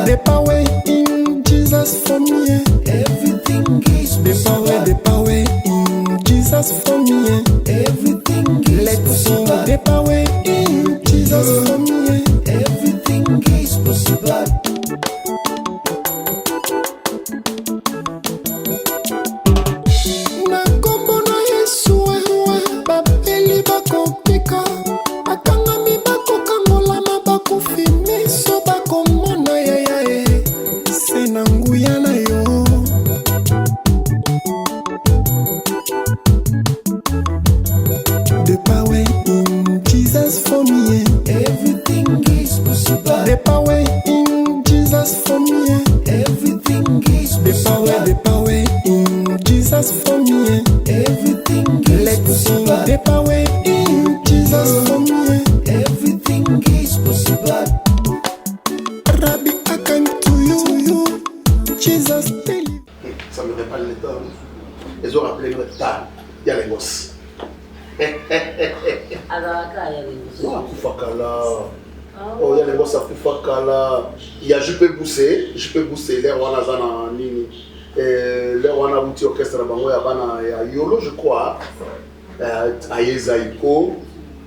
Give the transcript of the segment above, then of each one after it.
The power in Jesus for me. Everything is possible. The power in Jesus for me. Everything is Let's sing possible. the power in Jesus for me. Everything is possible. Na kombo na Yesu bapeli bakopika akangami bakokangolama bakufi miso bakomona yayae se na nguya na yo. The power in Jesus for me. Everything is possible. The power in Jesus for me. Everything is possible. The power in Jesus for me. Everything is Let's sing possible. the power in Jesus for me. Everything is possible. Rabbi, I come to you. Jesus, tell you. Ça me répare le temps. Ils ont rappelé le temps. Il y a les gosses. Non, Koufakala. Oh, il y a les gosses à Koufakala. Il y a Je peux bousser, l'air wana zana nini. L'air wana bouti orchestre bango ya bana ya Yolo, je crois. Ayezaiko.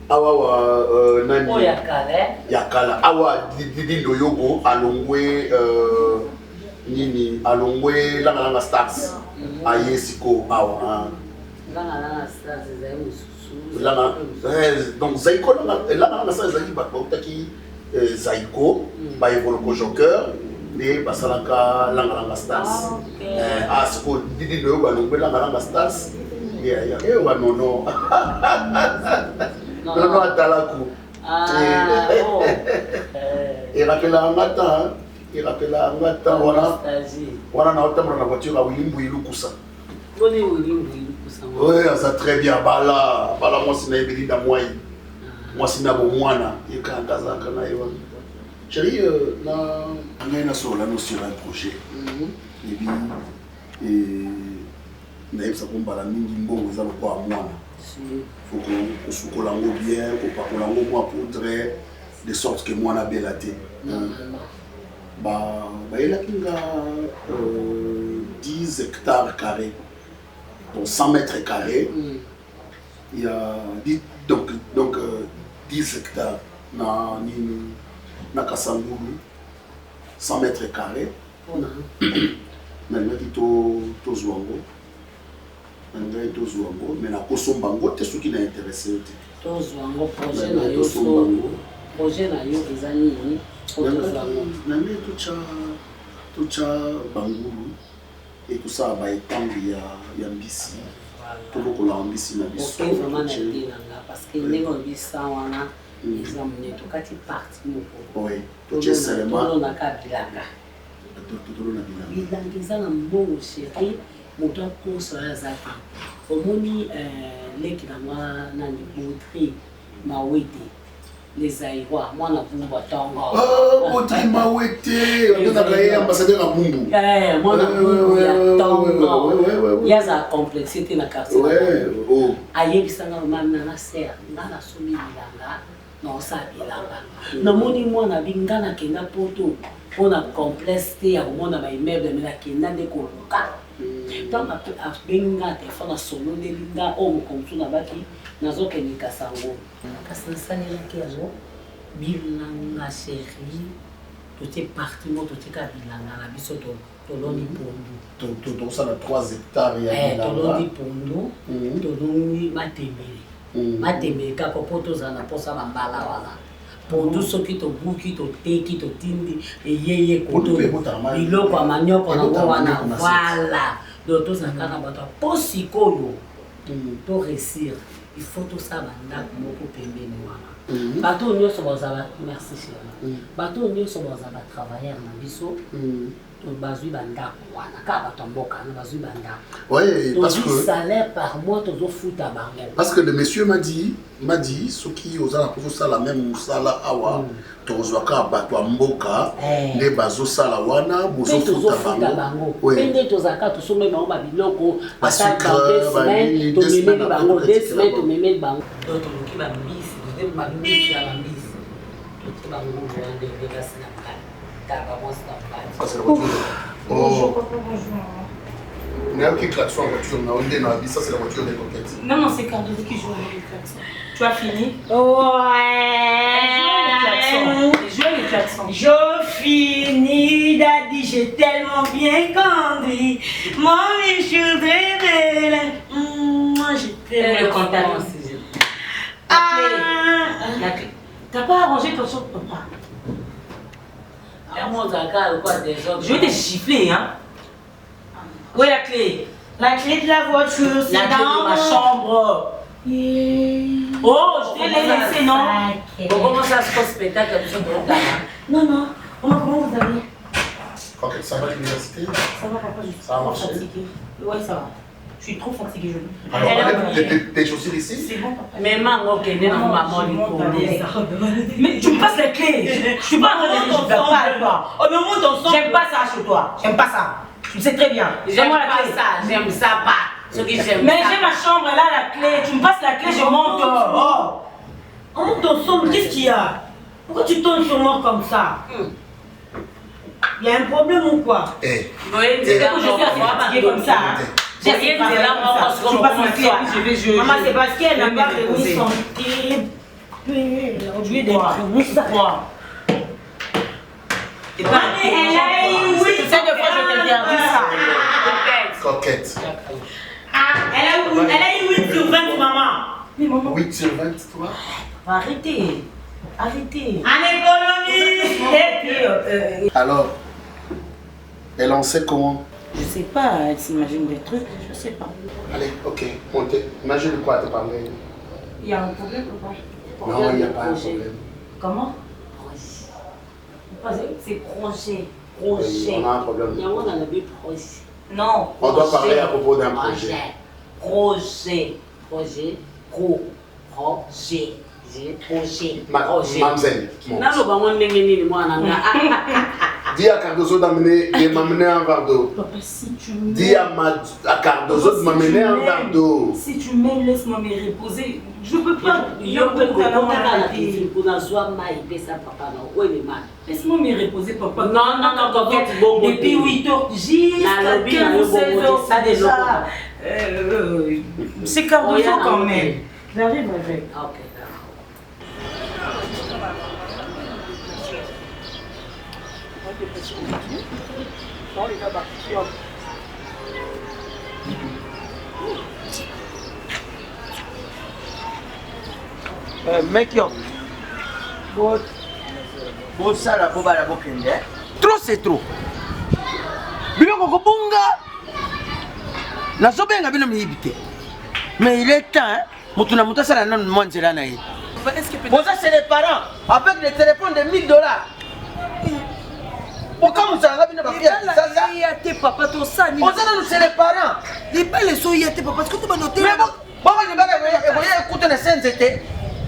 Awa nani. Yakala. Awa Didi Loyogo alongwe nini alongwe langa stars. Ayesiko awa. Donc Zaiko là ça Zaki Bakotaki Zaiko ba évoluer joker et basalaka langa stars ah c'est pour Didi Loyo ba longwe langa stars ya wa non atalaku et rappela ngata wana na otamra na voiture a Wilimbu ilukusa. Oui, ça très bien. Bala, moi c'est Naïbeli moi. Moi c'est Nabo Moana. Il y a un Kazaka. Chérie, on a sur un projet. Et puis, Naïb ça compte la mingi bon, vous allez pas à Moana. Il faut qu'on se colle bien, qu'on pas colle moi pour très de sorte que moi on a bien la tête. Il y a 10 hectares carrés. Pour 100 mètres carrés, il y a 10 hectares na Kasangulu, 100 mètres carrés. Mais na Kosombango, tu es ce qui n'a intéressé. Projet na yo ezali tucha Bangulu. Et tout ça va être il y a mbisi tout le monde mbisi na biso vraiment parce que les gens bisa wana exemple ne to kati parti moko oui to seulement na kabilanga bilanga ezana mbongo chéri moto akosola zaki omoni leki na mwa na libotri mawete les Aïrois, moi na Bumba Tongo. Oh, Audrey Mawete, on a créé ambassadeur à Bumbu. Moi na Bumba Tongo. Il y a sa complexité na quartier. Oh. Ayebisanga mama na ser, na somi bilanga, non ça bilanga. Na moni moi na bingana kenda poto, pona complexité ya mona ba immeuble mais na kenda de koluka. Tant a benga te fona solo de linga o mo komtuna baki. Nazo keni kasango kasasani la kiazo bilanga chéri tout est parti mo tout est kabilanga na biso to loni pondu to ça na 3 hectares ya bilanga to loni pondu to loni matembe ka poto za na posa bambala wala pondu soki to buki to teki to tindi eyeye koto biloko amanyoko na wana voilà doto zakana bato posikoyo to réussir. Il faut tout ça maintenant beaucoup pembeni wana bato nyonso bazala merci chérie bato nyonso bazala travailler na biso to bazui banda wana ka bato mboka na bazui banda oui parce que salaire par mois to zo futa bango parce que le monsieur m'a dit ce qui osala pour ça la même sala awa to zwaka bato mboka ne bazo sala wana bozo futa bango pende to zaka to somé bango ba biloko ata ba 2 semaines to memeli bango 2 semaines to memeli bango to loki ba mbisi to ba mbisi ya mbisi to bango wana de basina Ça, c'est la voiture. Bonjour, papa, bonjour. Il y a qui klaxon en voiture, ça c'est la voiture des coquettes. Non, c'est Cardozo qui joue les klaxons. Tu as fini? Ouais. Jouez les klaxons. Je finis, daddy, j'ai tellement bien conduit. Mommy, je suis très belle. Moi, j'ai tellement Le contact conduit. aussi. Ah. La clé. T'as pas arrangé ton son, papa? Je vais te gifler, hein? Où est la clé? La clé de la voiture, c'est La clé dans de ma chambre. Oh, je t'ai laissé, non? Bon, comment ça se passe, spectacle comme ça, Non, maman, comment vous allez? Coquette, ça va à l'université? Ça va, papa, je suis Ça a trop marché? fatiguée. Ouais, ça va. Je suis trop fatiguée, Alors, Elle a enlève oublié. tes chaussures ici? C'est bon, papa. Mais maman, ok, maman, Mais tu me passes les clés. Je suis pas en train de ton gifler sang, pas toi. Oh, mais au moins ton sang. J'aime pas ça chez toi. J'aime pas ça. Tu sais très bien. J'aime Donne-moi la pas clé. ça, j'aime ça pas. Ce que j'aime Mais ça. j'ai ma chambre là, la clé. Tu me passes la clé, je monte. Oh. On monte ton sang, qu'est-ce qu'il y a? Pourquoi tu tournes sur moi comme ça? Il y a un problème ou quoi? Eh, Oui, C'est que je suis assez fatiguée comme ça. Hein. J'ai rien dit là, moi, Tu passes ma clé et puis je vais jouer. Maman, c'est parce qu'elle n'a Je pas vais me remis reposer. son thé. Aujourd'hui, des Quoi? quoi? Et pas Elle a eu oui. Tu sais, des fois, je t'interdis ça. coquette. Elle a eu 8 sur 20, maman. Mais maman, 8 sur 20, toi? arrêtez. Arrêtez. En économie. Et puis, Alors, elle en sait comment? Je sais pas, elle s'imagine des trucs, je sais pas. Allez, ok, montez. Imagine de quoi te parler. Il y a un problème ou pas? Non, il n'y a pas un problème. Comment? C'est projet. Oui, on a un problème. Non. On doit parler à propos d'un projet. Projet. Mamzelle, monte. nalobango ndenge nini mwana nga Dis à Cardozo de m'amener un verre d'eau. Papa, si tu me... Dis à Cardozo de m'amener un verre d'eau. Si tu m'aimes, laisse-moi me reposer. Je peux pas. yo mpe kokotaka na kizipu nazwa mai epesa papa na oyebima Laisse-moi me reposer, papa. Non, coquette, bon. Depuis 8 heures jusqu'à Nalobi, 15 nalobi, 16 bon, heures, ça, c'est des déjà... locaux. C'est Cardozo Oya, quand nalobi. même. J'arrive avec. ok Mec yo, bosala bobala bokende. Trop c'est trop. Biloko kobunga. Nazobenga bino miyibi te. Mais il est temps, hein. Mutu na mutu asala nanu mwa nzela na ye. Boza c'est les parents avec les téléphones de $1000. Okamusanga bino bafia sasa. te papa tosani Boza nanu c'est les parents. libala ezoya te papa parce que to banote Mais bon libala eboye ekuta na senze te.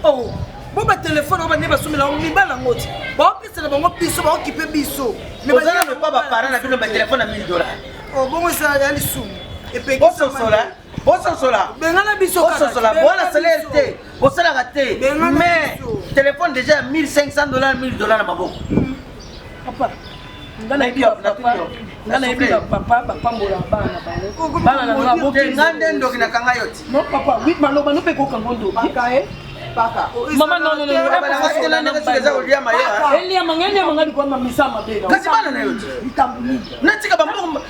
oh bo batelefone oyo bane basomela yango mibala yango ti baopesana bango biso baokipe biso Boza nanu pa baparent na bino batelefone na $1000. bongo esala ya lisumu Bososola. bengana biso Bososola. Voilà salaire te. Bosalaka te. Bengana Mais biso. téléphone déjà $1500, $1000 na maboko. papa Nga nayebi papa bapambola bana bango bana na nga boki nga nde ndoki na kanga yo ti. non papa oui maloba no mpe kokango ndoki paka mama non eza kolia mayeba. eliamanga likwama misa mabe Kasi bana na yo ti. Natika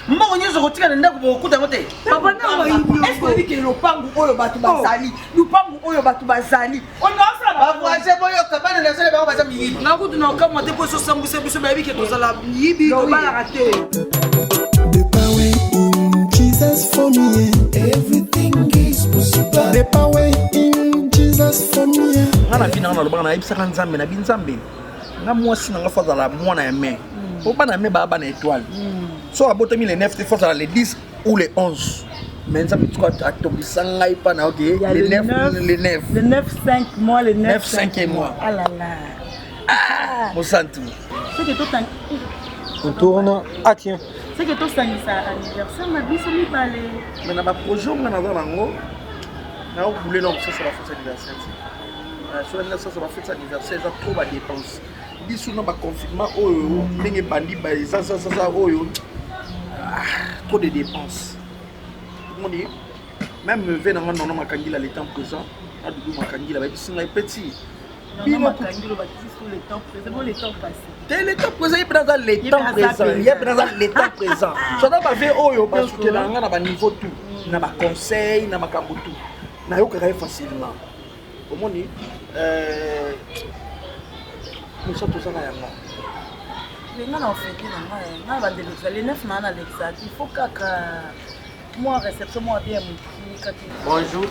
mbongo nyonso kotika na ndako bokuta yango te. papa nanga est-ce que ke lopangu oyo bato bazali lupangu oyo bato bazali bavoise boyoka bana na sele bango baza miyibi. nakutu na okamwa te mpo esosambwisa biso bayebi ke tozala miyibi tobalaka te The power in Jesus for me. Everything is possible. The power in Jesus for me. nga na bina nga nalobaka nayebisaka nzambe na binzambe nga mwasi nanga fo azala mwana ya mai po bana ya mai baya bana étoile so abotami le 9 te fo azala le 10 ou le 11 mais nzambe tuko atobisa ngai mpa na oke le 9 le 9 5 mois le 9 5e mois ah là là mosantu c'est que toi on tourne ah tiens c'est que toi sangisa anniversaire na biso mibale mais na baprojet nga naza nango naobule na kosasa bafete anniversaire te so na sasa bafete anniversaire eza trop badépense biso na baconfinement oyo ndenge bandi baeza oyo trop de dépenses omoni même ve nanga nono makangila le temps présent adudu makangila bayebisi ngai petit bino le temps présent ye mpenza le temps présent ye mpenza le temps présent soda bave oyo basukela nga na baniveau tout na baconseil na makambo tout nayokaka ye facilement omoni mosa tozala yango nga na ofete na ngai nga bandelo le 9 na l'exact il faut kaka moi réception moi bien moki kati bonjour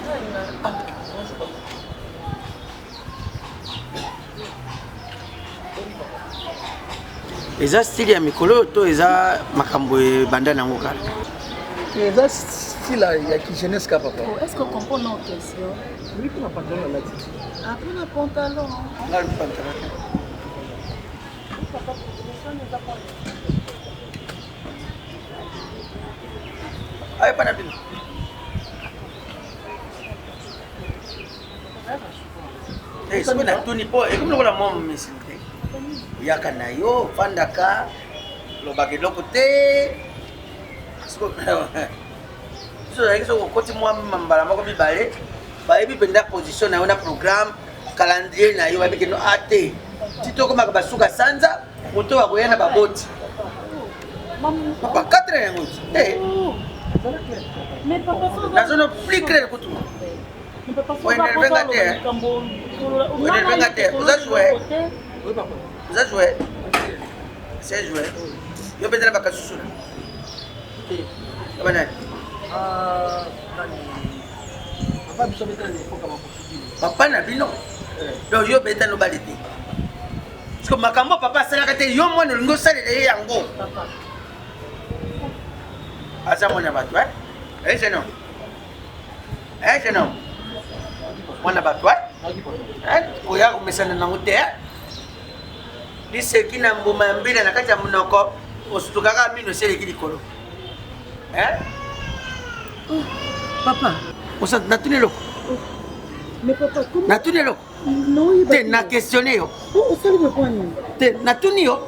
eza style ya mikolo to eza makambo ebanda nango kala eza style ya kijeunesse ka papa est-ce que comprend nos questions oui pour la pantalon la titi après le pantalon là le pantalon ay pana bino soki natuni mpo ekomi lokola mwa momesili te yaka na yo fandaka lobaka eloko te biso ozalaki soki okoti mwa mbala moko mibale bayebi mpenza position na yo na programme calendrier na yo bayebi keno a te ti tokomaka basuka sanza moto bakoya na baboti papa 4 yango te nazono plus clair kutu oenervenga te oenervenga te oza joué c'est joué yo mpenza na bakasusuna abanani papa na bino donc yo beta nobali te parce que makambo papa asalaka te yo mwana olingi osalela ye yango aza mwana bato jeune homme mwana bato oya komesana nango te liseki na mbuma ya mbila na kati ya monoko osutukaka mino eseleki likolo papa natuni eloko natuni eloko te na questionne yo te natuni yo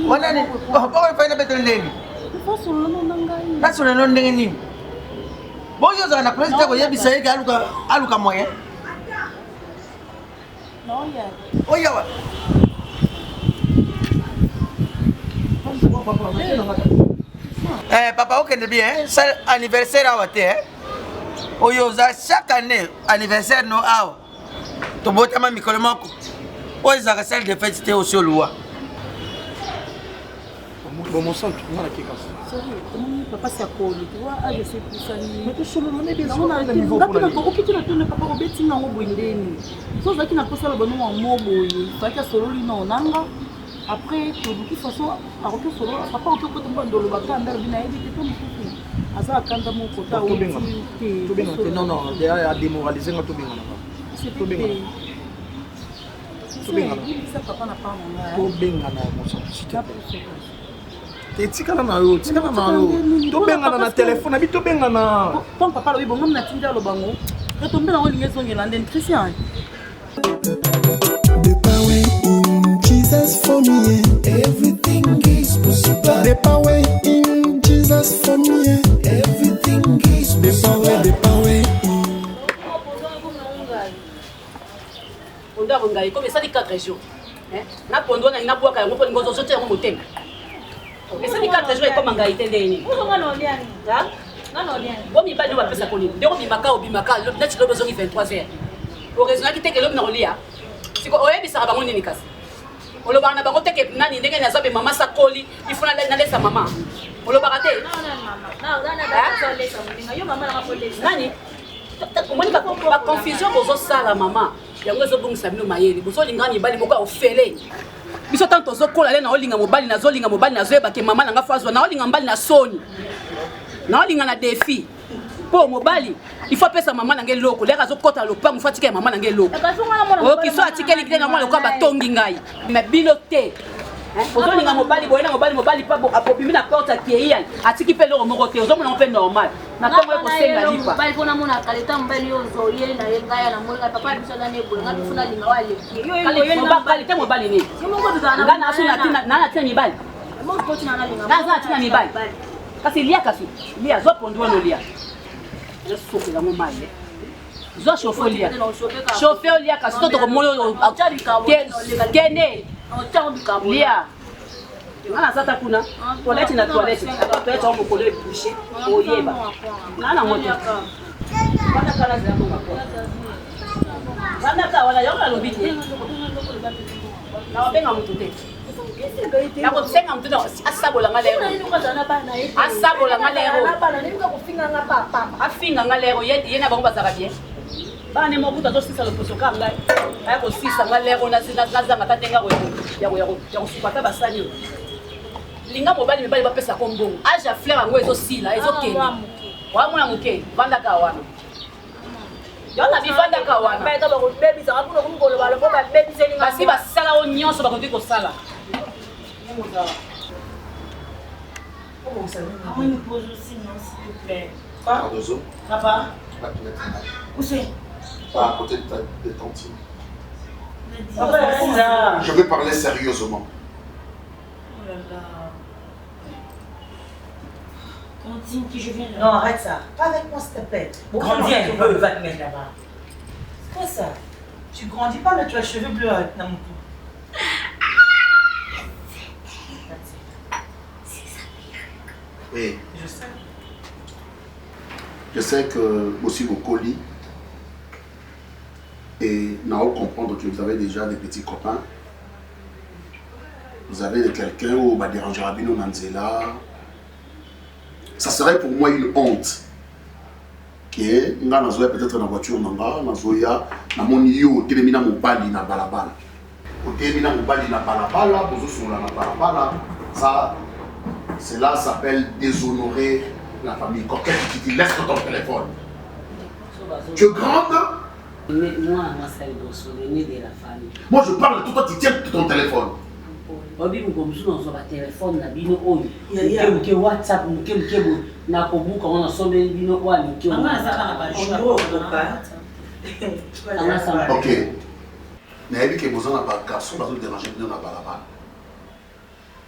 wanani okoefaina betele ndenge nasolano ndenge nini boyo ozala na place te koyebisa yeke aluka moyen oyawa papa okende bien anniversaire awa te oyo oza chaque année anniversaire no awa tobotama mikolo moko oyo ezalaka salle de fête te osi oluwa bomosantu nga na kekasi papa c'est à cause tu vois je sais plus ça mais tu solo on est besoin on a le niveau pour la okiti na tone papa obeti nango boindeni so zaki na posa la bono mo boye faka solo lino nanga après de toute façon a retour solo papa on peut ko tomba ndolo bakanda bina yebi te tomba asa kanda mo kota o to benga non non a démoraliser nga to benga na c'est to benga to benga ça papa na pas mon to benga na mosantu s'il te plaît tikala na yo tobengana na telefone abi tobengana ton papa lobi bongo na tinda lo bango retombe na olinga ezongela ndeni Christian The power in Jesus for me, Everything is possible. the power in Jesus for me, Everything is the power in Onda ngai comme ça dit 4 jours na pondo na ina bwaka yango po ngozo sote yango motema esa ni 4 jours comme ngai te ndeni bo mi ba no ba pesa koni ndeko bimaka obimaka na tilo besoin 23h o raison ki teke lo na olia siko oyebi saka bango nini kasi olobana bango teke nani ndenge na zabe mama sakoli ifuna na lesa mama olobaka te nani omoni ba confusion bozo sala mama yango ezobongisa bino mayele bozolinga mibali moko ofele biso tanto ozokola le na olinga mobali nazoyeba ke mama nanga fazwa na olinga mbali na soni na olinga na défi po mobali il faut pesa mama nanga eloko leka azokota lopango faut atike mama nanga eloko okiso atikeli kite na mwana lokola batongi ngai me bino te ozolinga mobali boye na mobali pa apopimi na porte akei atiki mpe eloko moko te ozomona mpe normal na ntongo ekosenga lipa mobali mpona mona kaleta mobali oyo ozoye na ye ngai na moi papa ya biso azana eboye ngai biso nalinga wa aleki kalite mobali nini nga natina mibali naza natina mibali kasi lia lia zo pondu wana olia esokela ngo mali zo chauffe lia chauffe olia kasi to tokomoni kende lia nga nazata kuna toilette na toilette toilette oyo mokolo ebouche oyeba nga na moto vanaka zela monga po vanaka wana yango nalobi te nawabenga motu te nakosenga motu te asabolanga lero asabolanga lero afinganga lero ye na bango bazalaka bien bana ne mokuta azosisa loposo ka ngai aya kosisa nga lero nazanga ta ndenga ya kosupata basani oyo linga mobali mibali bapesa ko mbongo age ya fleur yango ezosila ezokende wamona moke vandaka wana yona bivandaka wana basi basala oyo nyonso bakoki kosala Papa. Où c'est? À côté de tantine. Je vais parler sérieusement. Oh là là. Tantine, qui je viens là. Non, arrête ça. Pas avec moi, s'il te plaît. Grandis un peu, va te mettre là-bas. C'est quoi ça? Tu grandis pas, mais tu as les cheveux bleus avec Namutu. Et je sais. Je sais que aussi vos colis et Nao comprendre que vous avez déjà des petits copains. Vous avez quelqu'un où va déranger Rabino Manzela. Ça serait pour moi une honte. Qui est, nga nazoya peut-être dans la voiture nanga, nazoya na moni yo telemina mobali na balabala. Telemina mobali na balabala, bozo sur la balabala. Ça, cela s'appelle déshonorer la famille. Coquette qui dit laisse ton téléphone. Tu es grande? Moi je parle, toi tu tiens ton téléphone. Babi mukomzu na zoba téléphone na bino oyo. Muke WhatsApp muke na kobuka ona sombe bino kwa muke. OK. Nayebi ke besoin na ba garçon bazo déranger bino na balabala.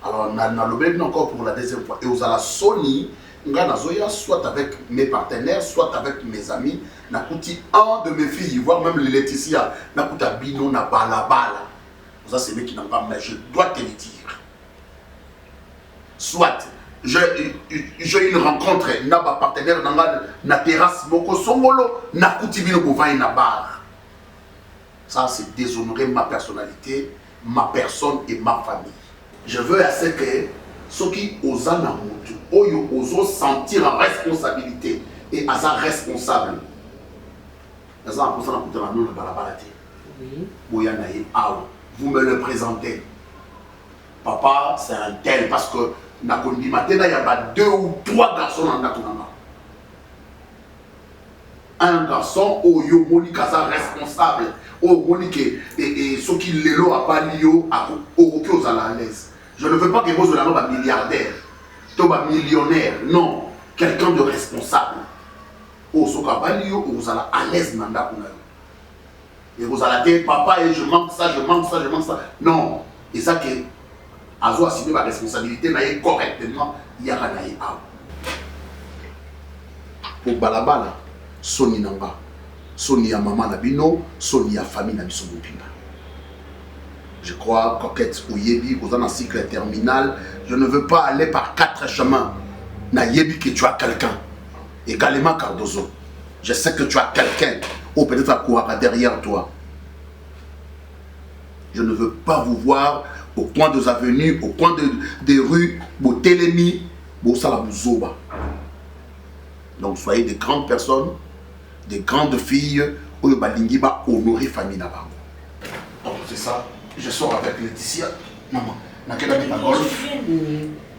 Alors na lobeli encore pour la deuxième fois et aux ala Sony nga nazoya soit avec mes partenaires soit avec mes amis na kuti un de mes filles voire même les Laetitia na kuta bino na balabala. Ça c'est mec qui n'a pas, mais je dois te le dire. Soit j'ai une rencontre na ba partenaire na terrasse moko songolo na kuti bino bovai na bar. Ça c'est déshonorer ma personnalité, ma personne et ma famille. Je veux à ce que ceux qui osent na mutu, oyo oso sentir en responsabilité et à sa responsable. Les gens pour ça na kuta na nous balabala te. Oui. Boya na ye awa. Vous me le présentez. Papa, c'est un tel parce que il y a 2 ou 3 garçons dans la un garçon, oh yo Monique responsable, oh Monique et ceux qui l'élo a pas lié aux à l'aise. Je ne veux pas que vous soyez un milliardaire, un millionnaire, non, quelqu'un de responsable. Oh ceux qui a pas lié aux à l'aise dans la et vous allez dire, papa, et je manque ça, je manque ça, je manque ça. Non. Et ça que, Azo a assumé ma responsabilité, mais correctement, il y a un pour Balabala, Sony Nanga, Sony à maman Nabino, Sony à famille Nabiso Bopina. Je crois, coquette ou Yebi, vous avez un cycle terminal, je ne veux pas aller par 4 chemins. Na Yebi que tu as quelqu'un. Également Cardozo. Je sais que tu as quelqu'un. Ou peut-être à quoi derrière toi. Je ne veux pas vous voir au coin des avenues, au coin des rues, au télémi, au salabouzoba. Donc soyez des grandes personnes, des grandes filles, où le balingi va honorer famille d'abord. Donc c'est ça. Je sors avec Laetitia. Maman, n'a qu'elle a mis ta golf.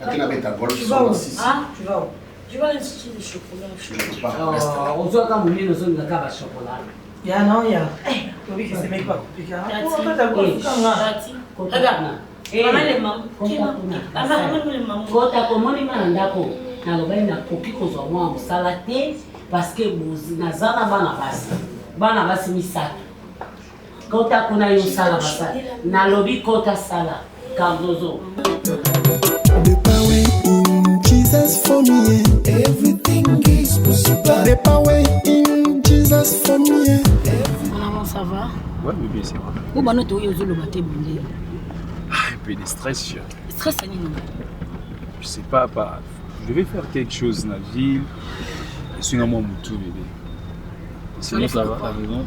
N'a qu'elle a mis ta golf. Tu vas où? Ah, tu vas où? Tu vas à l'Institut de chocolat. Je ne peux pas. On doit quand même nous donner un chocolat. Ya non, ya. Oui, c'est même pas compliqué. Regarde. kota komoni nga na ndako nalobali nakoki kozwa mwa mosala te parceke naza na bana basi misato kota kuna yo sala basala nalobi kota sala Cardozo. The power in Jesus for me. Everything is possible. The power in Jesus for me. Maman, ça va? Ouais, bébé, c'est vrai. Où est-ce que tu as été bondé? Un peu de stress, chérie. Stress, c'est non? Je sais pas, je vais faire quelque chose dans la ville. Je suis dans mon tout, bébé. Sinon, ça va, la maison?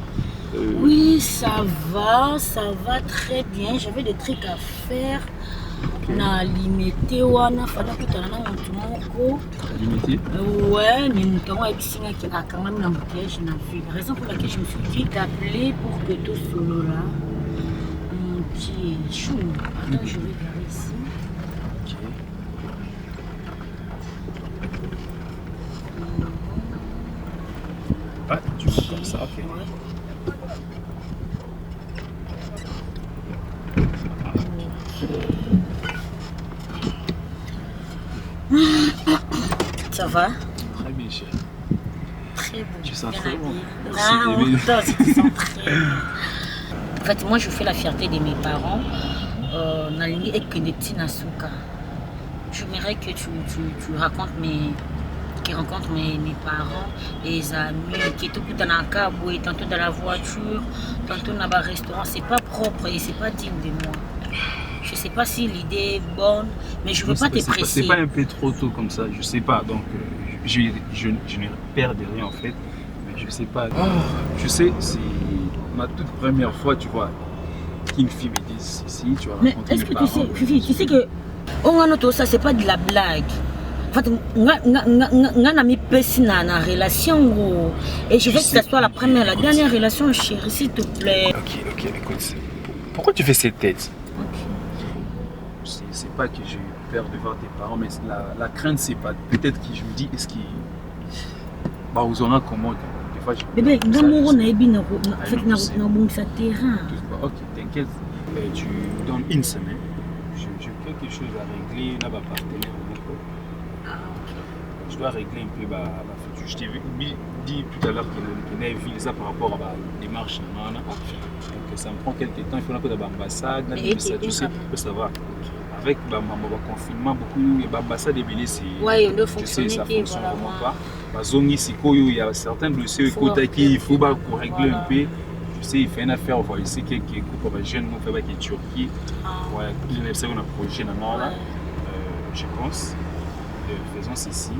Oui, ça va très bien. J'avais des trucs à faire. Na limité wana fana kutana na mtu moko. Limité? Ouais, mais mtu wangu akisinga ki akanga na mtiage na ville. Raison pour laquelle je me suis dit d'appeler pour que tout solo là. Mon petit chou. Attends, je vais vers ici. Ah, tu fais comme ça, ok. Ça va? Très bien, chérie. Très bon. Tu sens très bon. Ah, tu sens très bon. En fait, moi, je fais la fierté de mes parents. J'aimerais que tu racontes qui rencontrent mes parents, les amis, qui tout dans un câble, tantôt dans la voiture, tantôt dans un restaurant. C'est pas propre et c'est pas digne de moi. Je sais pas si l'idée est bonne, mais je veux pas te presser. C'est pas un peu trop tôt comme ça, je sais pas. Donc, je ne perds de rien en fait, mais je sais pas. Je sais, c'est ma toute première fois, tu vois, qu'une fille me dise si tu vas raconter. Mais est-ce que tu sais que ça c'est pas de la blague. En fait, on mis personne dans la relation et je veux que ça soit la première, la dernière relation, chérie, s'il te plaît. Ok, écoute. Pourquoi tu fais cette tête? C'est pas que j'ai eu peur de voir tes parents, mais la crainte, c'est pas. Peut-être que je me dis, est-ce qu'ils. Bah, vous en avez comment? Des fois, je. Bébé, d'amour, on a bien un bon terrain. Ok, t'inquiète. Tu me donnes une semaine. J'ai quelque chose à régler là-bas, partenaire. Je dois régler un peu ma future. Je t'ai dit tout à l'heure qu'il y a une visa par rapport à la démarche. Donc ça me prend quelques temps. Il faut un peu d'ambassade. Tu sais, ça va. Avec le confinement, beaucoup d'ambassades et c'est. Oui, on doit fonctionner. Ça ne fonctionne vraiment pas. Il y a certains dossiers qu'il faut régler un peu. Tu sais, il fait une affaire, on va essayer quelques groupes de jeunes, on fait avec la Turquie. Voilà, on a un projet là, je pense. Faisons ceci.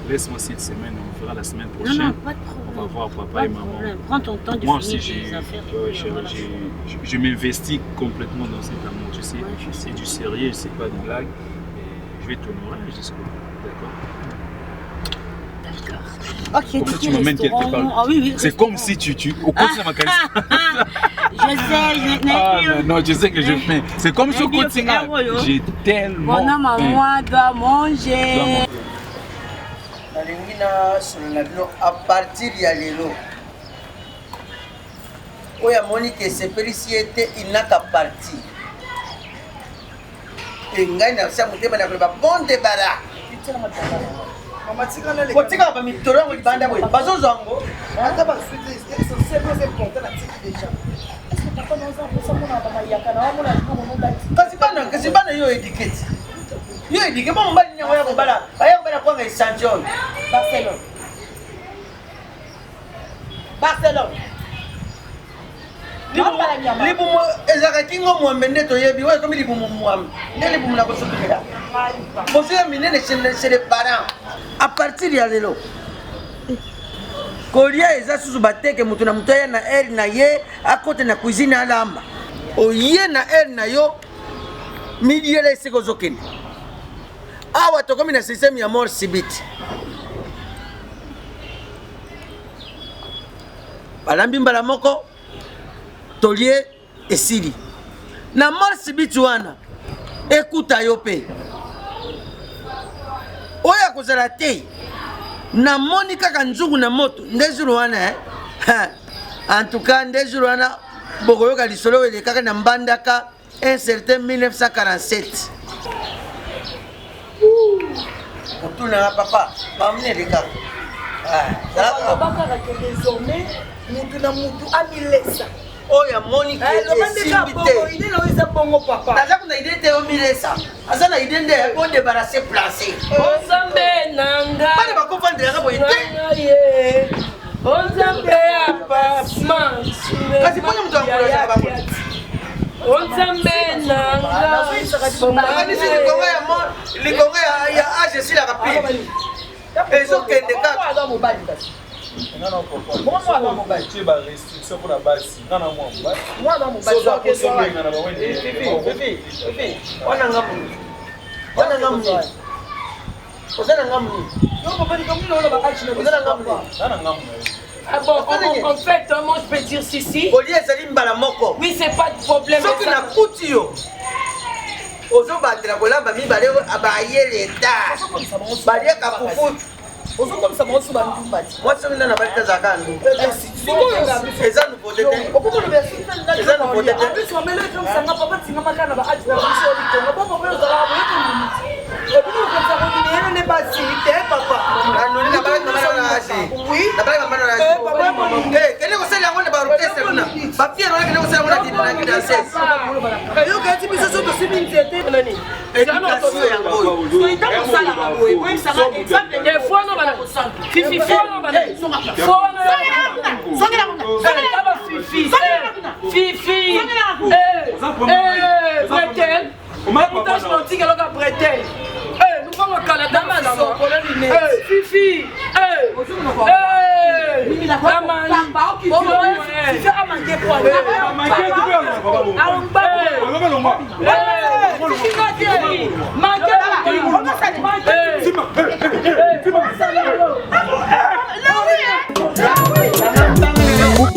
Laisse-moi cette semaine, on fera la semaine prochaine. Non, pas de problème. On va voir papa et maman. Prends ton temps de moi finir aussi, tes affaires. Je m'investis complètement dans cet amour, tu sais. C'est du sérieux, c'est pas de blague. Et je vais t'honorer jusqu'au bout, d'accord? Ok, comme ça, tu m'emmènes quelque part. Ah, oui, c'est comme si tu au côté de ma carrière. Je sais, non, je sais que je fais. C'est comme si au côté de j'ai tellement. Mon maman doit manger. À partir de l'élo, où il y a Monique, c'est périciété, il n'a qu'à partir. Et il y a un bon débarras. Kotika ba mitoro ngo libanda boy bazozo ngo ata ba suite c'est important na tiki déjà est-ce que papa nous a fait ça mona ba yaka na mona ko mo kasi bana yo educate bon mbali nyango ya ko bala kwa ngai Sancho Barcelone libumu ezaka kingo mwambe to yebi ouais comme libumu mwambe ne libumu na ko sukira monsieur minene chez les parents à partir de l'élo kolia eza susu bateke mutu na mutu ya na air na ye à côté na cuisine alamba oye na air na yo milieu la seko zokene awa to comme na système ya mort subite balambi mbala moko tolie esili na mort subite wana ekuta yo pe oya kozala te na moni kaka nzungu na moto ndezulu wana en tout cas ndezulu wana bokoyoka lisolo ele kaka na mbandaka un certain 1947. Pour papa, pas amener les gars. Désormais, mutu na mutu amilesa. Oya Monique idée na isa bongo papa. Naza kuna idée te omilesa. Asa na idée nde bon débarrasser placer. Ozambe nanga. Bana bakofandela ka boyite. Ozambe ya papa. Kasi pona mtu akula ba moni. Ozambe nanga. Nisi likongo ya age si la rapide. Ezo kende kaka. Tu vas restriction pour la base. Non, non, moi. Ah bon, en fait, moi je peux dire Sissi. Oui, c'est pas de problème. Ce qui n'a coûté. Ozo batela kolamba mibale abaye leta. Bale kapufu. Ozo comme ça moi sur ba ndumati. Moi sur na balika zakandu. Eza nous voter. Okoko le verset. Eza nous voter. Plus on met le comme ça na papa tinga makana ba ati na biso likonga. Papa papa za la boye tout. Et puis on comme ça on n'est pas si papa. Anoni na balika na ati. Oui. Na balika na ati. Papa eh kene ko sala ngone ba orchestre kuna. Ba fier wala kene ko sala ngone di na danser. Yo kati biso so to sibinti nani. Fifi, Bretel. Montage l'antique alors qu'à Bretel. Nous vamos à Canada, Fifi.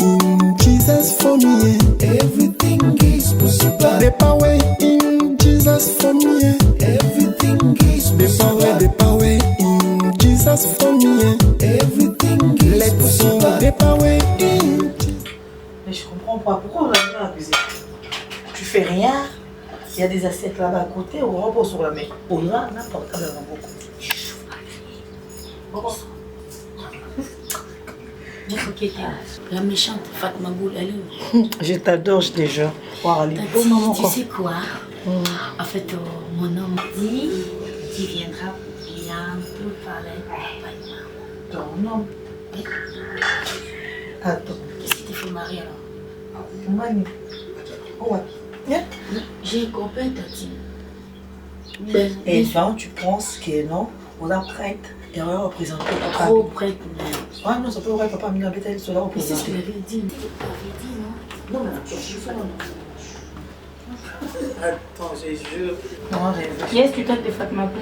In Jesus for me, Everything is possible. the power in Jesus for me, Everything is the power in Jesus for me, Everything is let's possible. the power in. Mais je comprends pas. Pourquoi on a bien abusé? Tu fais rien. Il y a des assiettes là-bas à côté. On repose sur la main. On a n'importe quoi dans beaucoup. La méchante Fatma Boul, elle est où? Je t'adore, je te jure. Tu sais quoi? En fait, mon homme dit qu'il viendra bientôt parler à papa. Ton homme? Attends. Qu'est-ce qui te fait marier alors? Mani. Oh, ouais. J'ai un copain, Tati. Et donc, tu penses que non, on a prête et on va représenter papa. Trop prête. Ah non, ça peut être papa, mais la bête, elle sera Mais c'est ce représentée. qu'il avait dit. Non, mais attends, je fais Attends, j'ai jure. Non, j'ai Qui est-ce que tu t'aimes de Fatma Boul?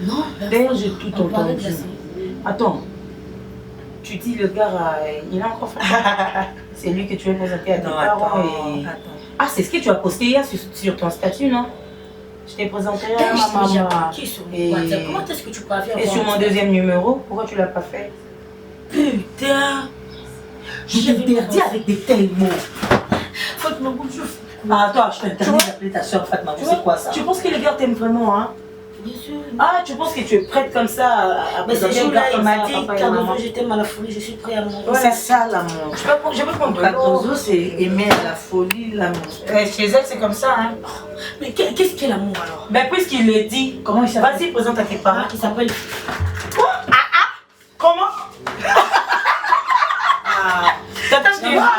Non, d'ailleurs, j'ai tout on parlait de entendu. la Attends, tu dis le gars, il a encore fait. C'est lui que tu veux présenter à tes parents et... Ah, c'est ce que tu as posté hier sur ton statut, non? Je t'ai présenté à ma maman. Et... Comment est-ce que tu peux faire? Et sur mon deuxième numéro, pourquoi tu l'as pas fait? Putain! Je t'interdis avec des tels mots. Fatma Boul, je... Ah, toi, je t'interdis d'appeler ta soeur Fatma Boul, c'est quoi ça? Tu penses que les gars t'aiment vraiment, hein? Bien sûr. Ah, tu penses que tu es prête comme ça à Mais ce présenter un jour-là, gars il comme m'a ça, dit, papa et quand maman? je t'aime à la folie, je suis prêt à mourir. C'est ça l'amour. Je peux comprendre. Cardozo, c'est aimer à la folie, l'amour. Chez elle, c'est comme ça, hein. Mais qu'est-ce qu'est l'amour alors? Ben, puisqu'il le dit, Comment il s'appelle? vas-y, présente à tes parents. Il s'appelle... Comment? T'attends, je te vois,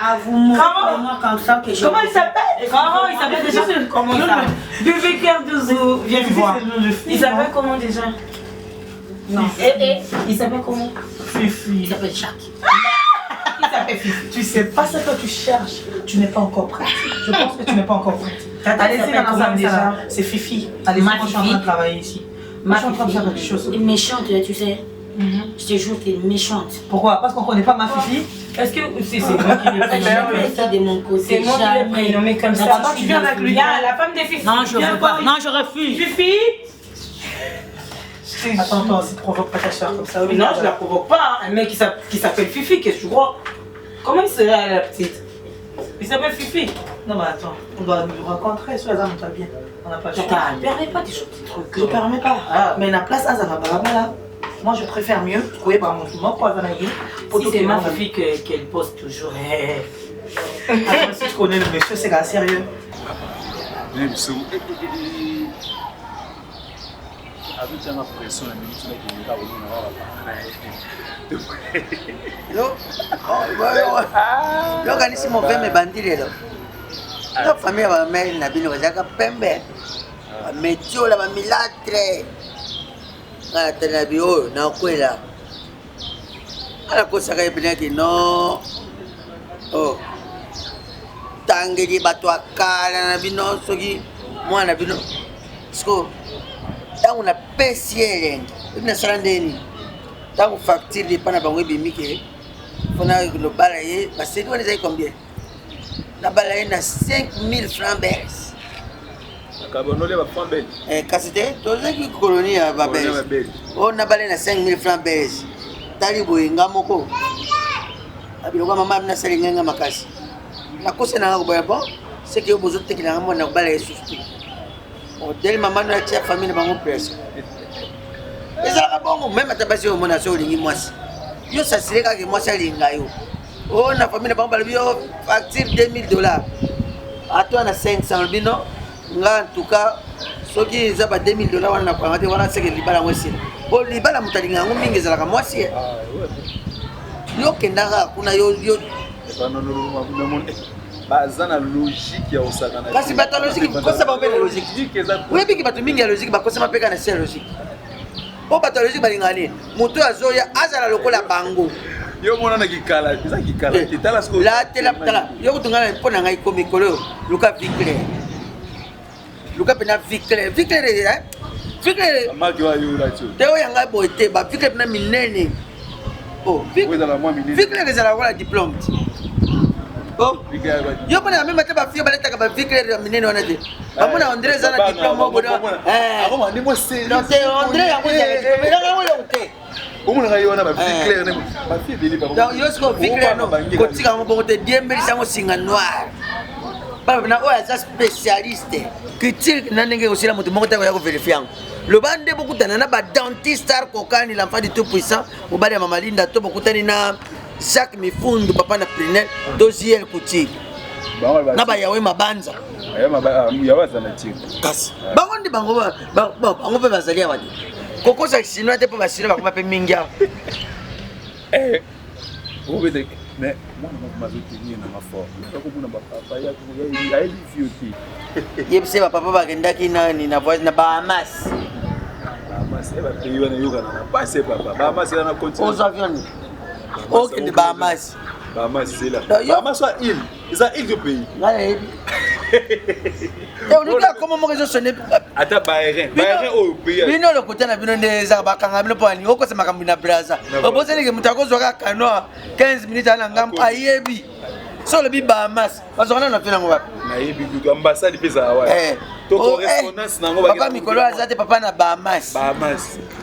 À vous moi comme ça que je... Comment il s'appelle? Comment il s'appelle déjà? Comment il s'appelle? Bébé Cardozo, viens me voir. Il s'appelle comment déjà? Non. Il s'appelle comment? Fifi. Il s'appelle Jacques. Il s'appelle Fifi. Tu sais pas ce que tu cherches. Tu n'es pas encore prête. Je pense que tu n'es pas encore prête. Allez, c'est comment déjà? C'est Fifi. Allez, moi je suis en train de travailler ici. Moi je suis en train de faire quelque chose. Une méchante, tu sais. Je te jure, t'es méchante. Pourquoi? Parce qu'on connaît pas ma Fifi? Est-ce que c'est moi qui l'ai prénommé? De mon côté. C'est moi qui l'ai prénommé comme ça. Attends, tu viens avec lui. La femme des Fifi. Non, je veux pas. Non, je refuse. Fifi? Attends, c'est provoque pas ta soeur comme ça. Non, je la provoque pas. Un mec qui s'appelle Fifi, qu'est-ce que tu crois? Comment il serait la petite? s'appelle Fifi. Non, mais attends, on doit nous rencontrer, soit ça monte bien. On n'a pas le choix. Ne permets pas des choses, des trucs. Je ne permets pas. Ah. Mais la place, ça va pas là. Moi, je préfère mieux trouver par mon quoi ça Si c'est ma Fifi qu'elle pose toujours. Attends, si tu connais le monsieur, c'est gars sérieux. Même si avec la pression, la minute qui est là, on si mon père me bandit là. La famille va mettre la bino, ça pembe. Métio la milâtre. Ah, t'es la bio, non quoi là. La cosa que je dis non. Oh. Tangi bato akala na bino soki mwana bino. Sko. Tangu na PCL. Ina sarandeni. Tangu facture de pana bango bimike. Fona le balaye, parce que on est combien? La balaye na 5000 francs belges. Kabonole va francs belges. Kasite, toza ki colonie ya ba belge. On na balaye na 5000 francs belges. Tali boyenga moko. Abiloko mama na salinga makasi. La cosa na ko bon, c'est que vous autres qui na mo na bala yesu. O del mama na tia famille bango presse. Ezala bongo même atabasi o mona so lingi mwasi. Yo ça serait ka ke mwasi linga yo. O na famille bango bala bio facture $2000. A toi na 500 bino. Nga en tout cas soki za ba $2000 wana na kwangate wana c'est que libala mwasi. O libala mutalinga ngo mingi ezala ka mwasi. Yo kendaka kuna yo bazana logique ya osakana kasi bato logique kosa ba mbele logique oui biki bato mingi ya logique bakosa mapeka na se logique po bato logique balingani moto azoya azala lokola bango yo mona na kikala eza kikala kitala sko la tela tala yo kutungana mpona ngai komi kolo luka vicler luka pena vicler vicler amaki wa yo la tio teo yanga boite ba vicler pena minene oh vicler ezala wala diplôme oh yo mona même te ba fio baleta ka ba vicler ya minene wana te amona André zana diplôme mo bodo akoma ndimo se non te André yango ya mais là ngolo te omona ngai wana ba vicler ne ba fie deli ba donc yo sko vicler no kotika mo bongo te diembeli sango singa noir ba na oya za spécialiste critique na ndenge osila moto moko ta ya ko vérifier le bande beaucoup na ba dentiste ar kokani l'enfant du tout puissant mobali ya mama Linda to beaucoup tani na Jacques Mifundu papa na Prinel dosier kuti na ba yawe mabanza yawa zana tio kasi bango ndi bango bango pe bazali ya wadi koko sa chinois te pa basino ba pe mingia obete mais moi na mazotenir na mafort ko kuna ba papa ya ya vioti yebse ba papa ba kendaki na voice na Bahamas eba pays wana yokana na passe papa Bahamas na continent aux avions ok de Bahamas c'est là Bahamas soit île isa île du pays ngale et on dit comment mo réseau sonner ata baerin au pays bino le côté na bino ndeza bakanga bino pani oko se makambi na braza obozeli ke mutako zoka kanoa 15 minutes ala ngam ayebi so le bi Bahamas bazona na fina ngwa na yebi du ambassade pesa wa to correspondance nango ba papa mikolo azate papa na Bahamas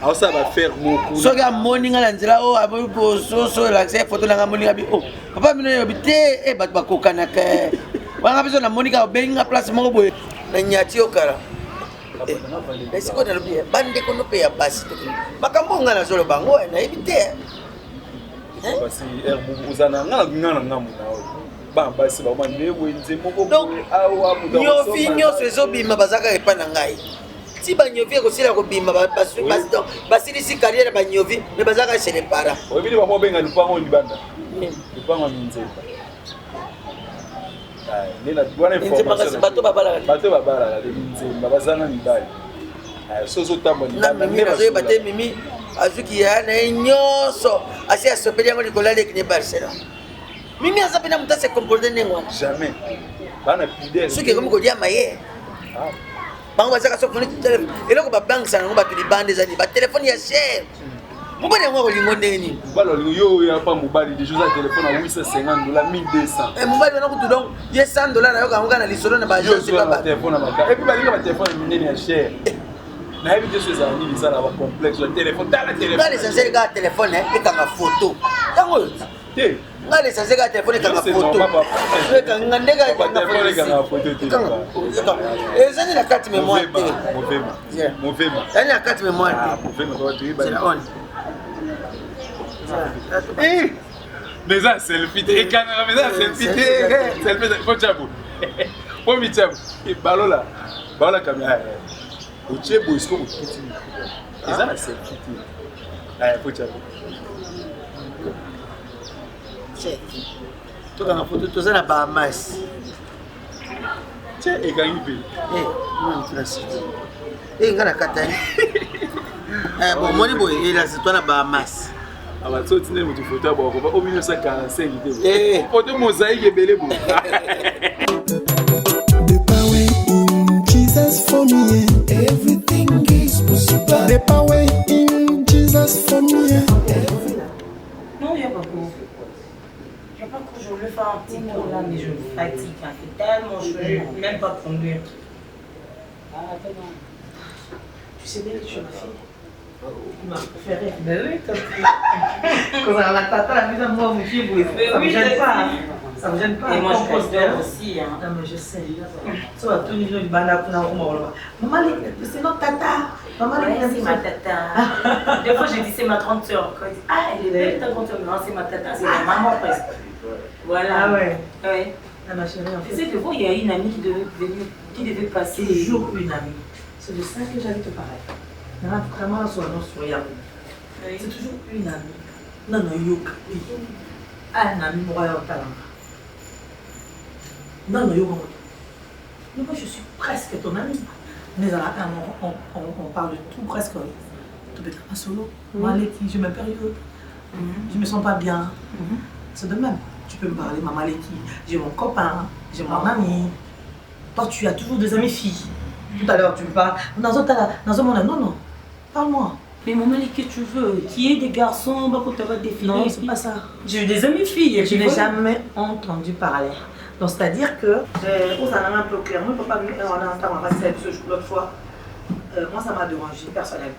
aosa ba faire moko so ga morning ala nzela o abo so la se photo na morning abi oh papa mino yo bite bat bakokana ke wanga biso na monika benga place moko boye na nyati okara esiko na lobi bande kono pe ya basi to makambo ngana solo bango na ebite basi uzana ngana ngamu na basi ba mane wenze moko awa muda nyofi nyoso ezobima bazaka epa na ngai si ba nyofi ko sila ko bima basi si carrière ba nyofi me bazaka chez les parents obili ba mo benga lupango libanda lupango minze nena bwana information bato babala la minze babazana mibali sozo tambo ni banda mimi zo bate mimi azuki ya na nyoso asi asopeli yango likolale kine Barcelona mimi azapena mutase comporter nengwa jamais bana pidel soki comme ko dia maye bango bazaka so foni téléphone eloko ba bank sana ngo ba pili bande zani ba téléphone ya cher mobali yango kolingo ndeni mobali yo ya pa mobali des choses à téléphone à $850 $1200 mobali wana kutu donc ye $100 na yo kango kana lisolo na ba jeune pas ba téléphone na et puis balinga ba téléphone minene ya cher na ebi des choses à ni ça la complexe le téléphone dans la téléphone dans l'essentiel ga téléphone et kanga photo tango te nga l'essentiel ka telefone ekanga photo ekanga ndenge ekanga ezali na kati mémoire te ezali na kati mémoire te mais ça selfie et caméra mais ça selfie selfie faut tchabo faut mi tchabo et balola caméra au tchebo est-ce que vous petit et ça la selfie faut tchabo tokanga photo toza na Bahamas tiens et gangi pe nga na katani bon moni boye elasi toi na Bahamas abatsoti nde moto photo ya bakoba o 1945 te photo mosaïque ebele bo The power in Jesus for me, Everything is possible. the power in Jesus for me. Non, il n'y a pas cours. Il n'y a pas cours, je voulais faire un petit tour là, mais je me fatigue. Ça fait tellement, je ne peux même pas conduire. Tu sais bien que tu es ma fille. Ma préférée. Ben oui, toi. Quand on a la tata, la mise à moi, mon fille, ça me gêne pas. Ça me gêne pas. Et moi, je considère aussi. Non, mais je sais. Tu vas tout niveau du banana pour nous. Maman, c'est notre tata. Maman, c'est ma tata. Des fois, j'ai dit c'est ma grande soeur. Quand elle dit, ah, elle est belle ta grande soeur. Non, c'est ma tata, c'est ma maman presque. Voilà. Ah ouais. Ouais. Ah, ma chérie, en fait. Tu sais que vous, il y a une amie qui devait passer. Toujours une amie. C'est de ça que j'allais te parler. Vraiment, son nom sur Yahoo. C'est toujours une amie. Non, non, yoka. Un ami, moi, non, non, yoka. Mais moi, je suis presque ton ami. Mais on parle de tout, presque. Tu peux être pas solo. Moi, Leki, j'ai ma période. Je me sens pas bien. C'est de même. Tu peux me parler, maman Leki. J'ai mon copain, j'ai mon ami. Toi, tu as toujours des amis filles. Tout à l'heure, tu me parles. Dans un monde, non, non. Parle-moi. Mais maman, qu'est-ce que tu veux? Qui est des garçons, bah, pour te voir défiler? Non, c'est pas ça. J'ai eu des amis filles. Et je n'ai jamais entendu parler. Donc, c'est-à-dire que, on s'en a un peu clair. Moi, papa, on a un temps, on va se faire l'autre fois. Moi, ça m'a dérangé, personnellement.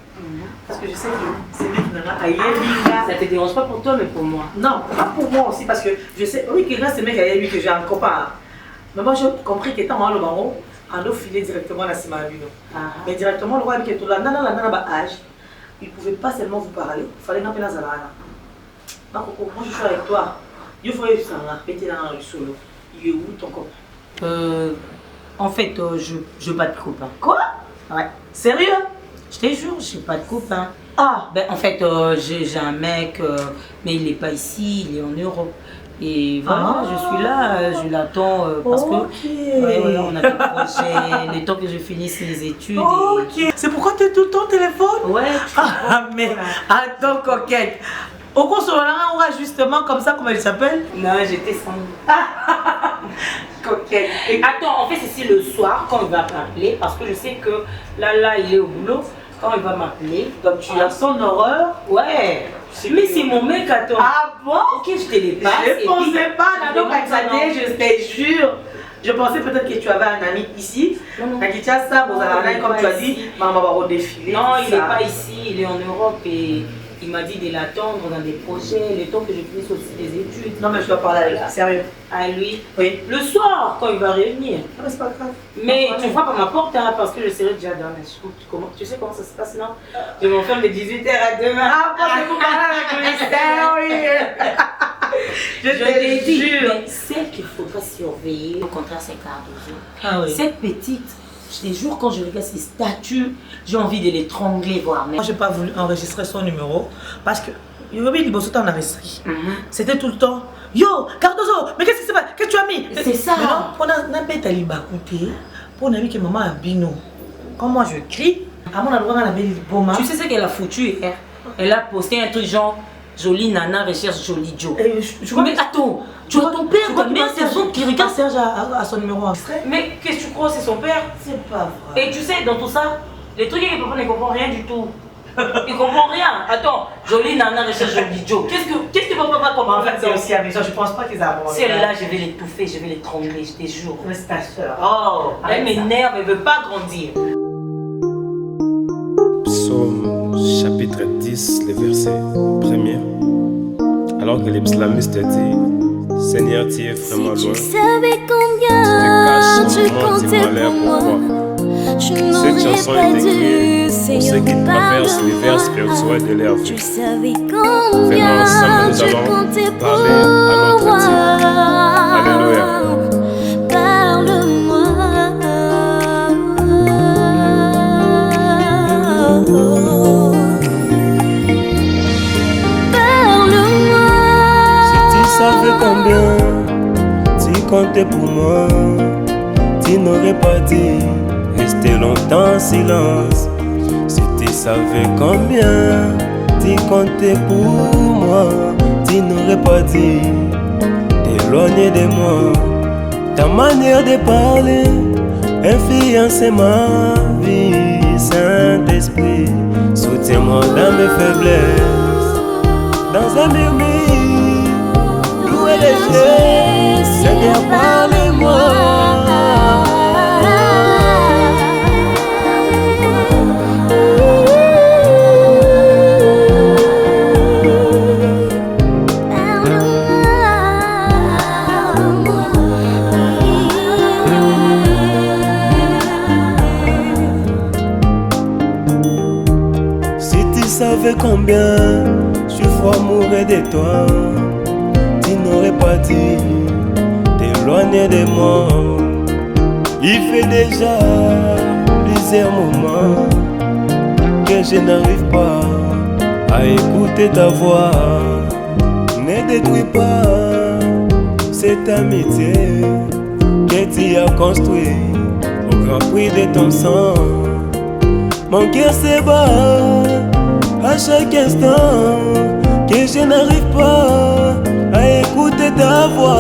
Parce que je sais que c'est lui qui n'en a pas. Ça te dérange pas pour toi, mais pour moi? Non, pas pour moi aussi, parce que je sais, oui, que là, c'est mec, lui que j'ai un copain. Mais moi, j'ai compris qu'étant en le baron, on a filé directement la Sima Abino. Mais directement, le roi qui est tout là, non, âge, il ne pouvait pas seulement vous parler, il fallait n'appeler la Zalana. Moi, je suis avec toi. Il faut que ça péter dans le solo. Il est où ton copain? En fait, je n'ai pas de copain. Quoi? Ouais. Sérieux? Je te jure, je n'ai pas de copain. Ah! Ben, en fait, j'ai un mec, mais il n'est pas ici, il est en Europe. Et voilà, je suis là, je l'attends parce que on a des projets, le temps que je finisse mes études. Et... C'est pourquoi tu es tout le temps au téléphone? Ouais. Ah, mais attends, coquette. Au cours sur on aura justement comme ça, comment elle s'appelle? Non, j'étais sans. Coquette. Et attends, en fait, c'est le soir quand il va m'appeler parce que je sais que là, il est au boulot. Quand il va m'appeler, comme tu as son horreur. Ouais. Mais c'est mon mec, attends. Ah bon? Ok, je te les passe. Je ne pensais pas, je te jure. Je pensais peut-être que tu avais un ami ici. Non. Comme tu as dit, maman va redéfiler. Non, il n'est pas ici, il est en Europe et il m'a dit de l'attendre dans des projets, le temps que je finisse aussi des études. Non, mais je dois parler avec lui, sérieux. À lui? Oui. Le soir, quand il va revenir. Ah, mais c'est pas grave. Mais tu vois par ma porte, hein, parce que je serai déjà dans la chute. Tu sais comment ça se passe, non? Je m'enferme de 18h à demain. Ah, parce que vous parlez avec le sérieux. Je te dis, mais celle qu'il ne faut pas surveiller, au contraire, c'est Cardozo. Ah oui. Cette petite, je te jure, quand je regarde ses statuts, j'ai envie de l'étrangler, voire même. Moi, je n'ai pas voulu enregistrer son numéro parce que c'était tout le temps. Yo, Cardozo, mais qu'est-ce qui se passe? Qu'est-ce que tu as mis? C'est ça. On a pas taliba écouté pour ami que maman a bino. Quand moi je crie, à mon endroit, on a mis le. Tu sais ce qu'elle a foutu hier? Elle a posté un truc genre. Jolie Nana recherche Jolie Joe. Mais attends, tu vois ton père, ta mère, c'est son qui regarde Serge à son numéro 1. Mais qu'est-ce que tu crois, c'est son père? C'est pas vrai. Et tu sais, dans tout ça, les trucs que papa ne comprend rien du tout. Il comprend rien. Attends, Jolie Nana recherche Jolie Joe. Qu'est-ce que papa va comprendre? En fait, c'est aussi amusant, je pense pas qu'ils avont. Celle-là, je vais l'étouffer, je vais l'étrangler, je te jure. Mais c'est ta soeur. Oh, elle m'énerve, elle veut pas grandir. Psaume chapitre 10, le verset 1er. Alors que les psalmistes disent Seigneur, tu es vraiment loin. Tu savais combien tu comptais pour moi. Cette chanson est écrite pour ceux qui traversent l'hiver spirituel de leur vie. Tu savais combien Venons ensemble, nous tu allons comptais pour parler à notre Dieu. Alléluia. Parle-moi. Parle-moi. Si tu savais combien tu comptais pour moi, tu n'aurais pas dit rester longtemps en silence. Si tu savais combien tu comptais pour moi, tu n'aurais pas dit t'éloigner de moi. Ta manière de parler influence ma vie. Saint-Esprit, soutiens-moi dans mes faiblesses. Dans un murmure, d'où est léger, Seigneur, parle-moi. Combien je vois mourir de toi, tu n'aurais pas dit t'éloigner de moi. Il fait déjà plusieurs moments que je n'arrive pas à écouter ta voix. Ne détruis pas cette amitié que tu as construite au grand prix de ton sang. Mon cœur se bat à chaque instant que je n'arrive pas à écouter ta voix.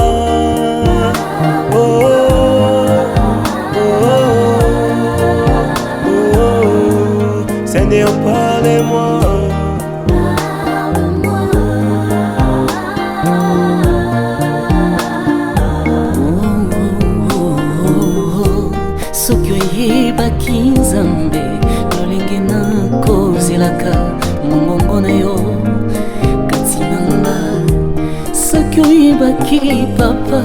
Oh, oh, oh, oh, oh. Seigneur, parle-moi. Soki oyebaki Nzambe lolenge nakozelaka mongongo na yo kati na nga. Soki oyebaki Papa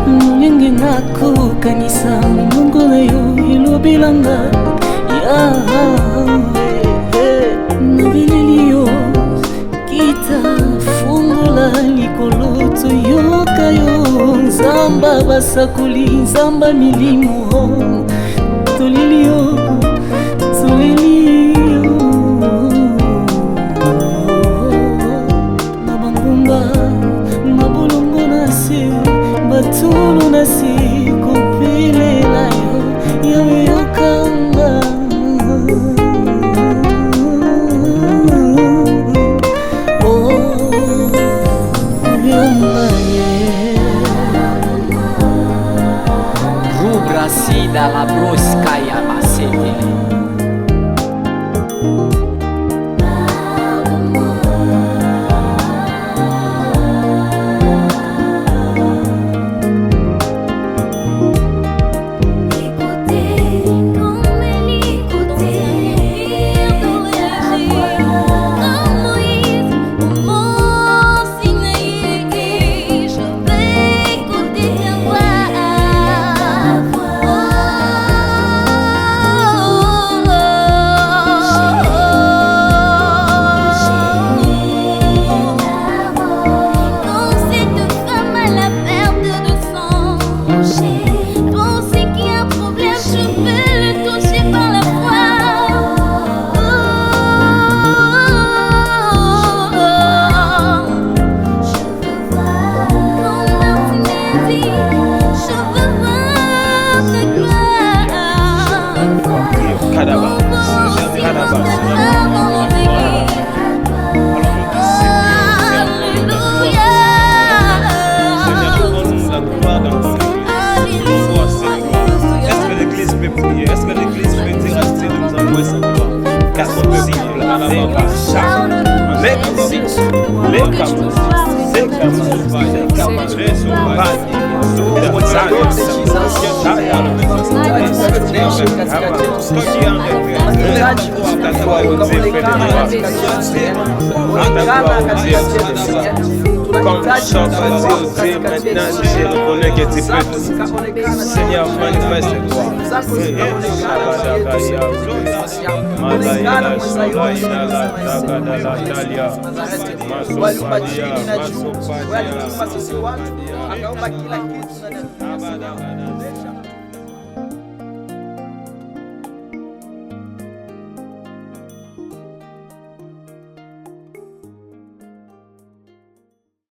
lolenge nakokanisa mongongo na yo elobelanga Yawe. Na bileli yo kita fungola likolo toyoka yo. Nzamba basakoli, Nzamba milimo tolili yo, tolili yo. Na bangumba, mabolongo na se, batulu na se, kopelela yo, Yawe yokanga. Oh, yamba Rubrasida la broskaya basetele. Comme Jean Baptiste, maintenant je reconnais que tu peux tout. Seigneur, manifeste-toi. Akaomba kila kitu.